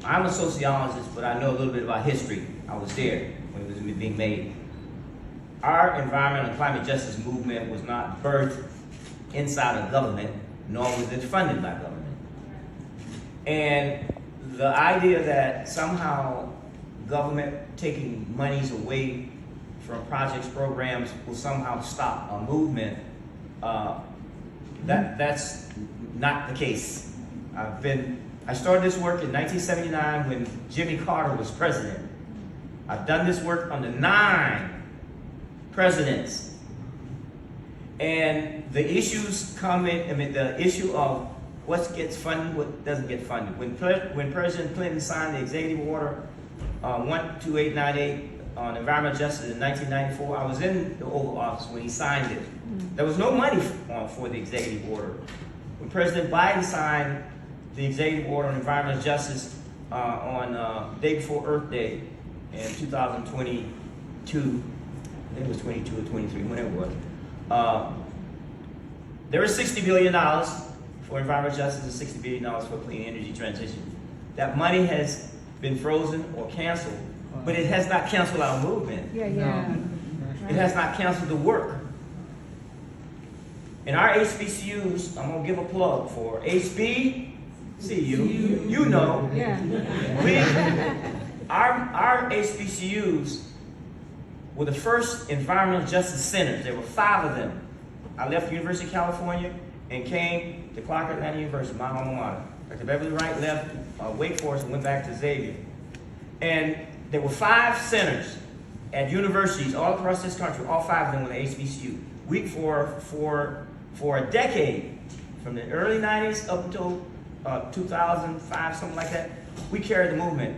I'm a sociologist, but I know a little bit about history. I was there when it was being made. Our environmental and climate justice movement was not birthed inside of government, nor was it funded by government. And the idea that somehow government taking monies away from projects, programs will somehow stop a movement, that's not the case. I started this work in 1979 when Jimmy Carter was president. I've done this work under 9 presidents. And the issues come in, the issue of what gets funded, what doesn't get funded. When President Clinton signed the executive order 12898 on environmental justice in 1994, I was in the Oval Office when he signed it. There was no money for the executive order. When President Biden signed the executive order on environmental justice on day before Earth Day in 2022, I think it was 22 or 23, whenever it was. There is $60 billion for environmental justice and $60 billion for clean energy transition. That money has been frozen or canceled, but it has not canceled our movement. Yeah. It has not canceled the work. In our HBCUs, I'm gonna give a plug for HBCU. You know. Yeah. Our HBCUs were the first environmental justice centers. There were 5 of them. I left the University of California and came to Clark Atlanta University, my alma mater. Dr. Beverly Wright left Wake Forest and went back to Xavier. And there were 5 centers at universities all across this country. All 5 of them were the HBCU. For a decade, from the early 90s up until 2005, something like that, we carried the movement.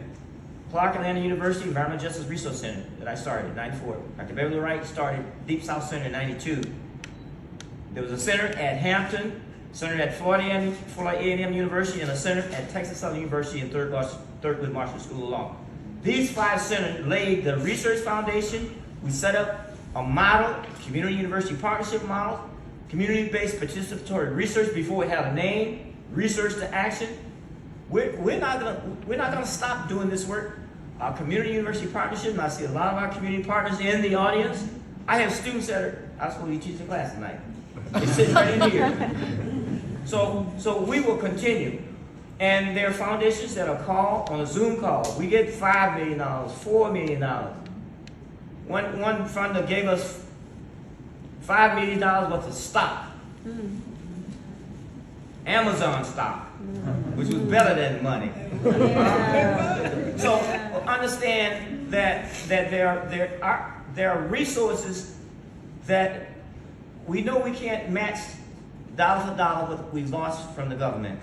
Clark Atlanta University Environmental Justice Resource Center that I started in 94. Dr. Beverly Wright started Deep South Center in 92. There was a center at Hampton, center at Florida A&M University, and a center at Texas Southern University and Thurgood Marshall School of Law. These 5 centers laid the research foundation. We set up a model, community university partnership model, community-based participatory research before we had a name, research to action. We're not gonna stop doing this work. Our community university partnership, and I see a lot of our community partners in the audience. I have students that are, I was supposed to be teaching class tonight. They're sitting right in here. So we will continue. And there are foundations that are called on a Zoom call. We get $5 million, $4 million. One funder gave us $5 million worth of stock. Amazon stock, which was better than money. So understand that there are resources that we know we can't match dollar for dollar what we've lost from the government.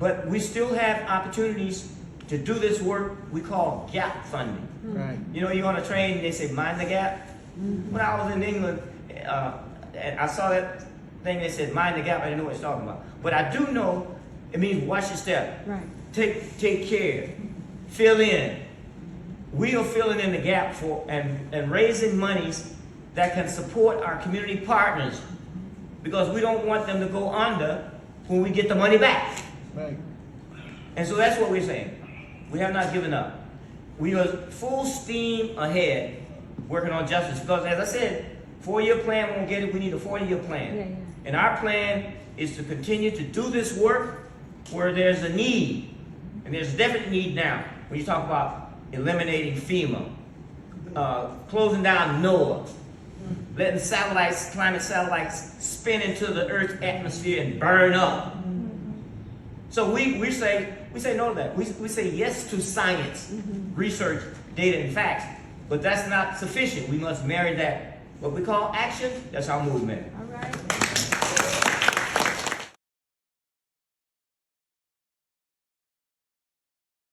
But we still have opportunities to do this work we call gap funding. Right. You know, you're on a train and they say, mind the gap. When I was in England, and I saw that thing that said, mind the gap, I didn't know what it's talking about. But I do know it means watch your step. Right. Take care. Fill in. We are filling in the gap for and raising monies that can support our community partners, because we don't want them to go under when we get the money back. Right. And so that's what we're saying. We have not given up. We are full steam ahead working on justice, because as I said, 4-year plan won't get it. We need a 40-year plan. Yeah. And our plan is to continue to do this work where there's a need. And there's a definite need now. When you talk about eliminating FEMA, closing down NOAA, letting climate satellites spin into the Earth's atmosphere and burn up. So we say no to that. We say yes to science, research, data, and facts. But that's not sufficient. We must marry that, what we call action. That's our movement. All right.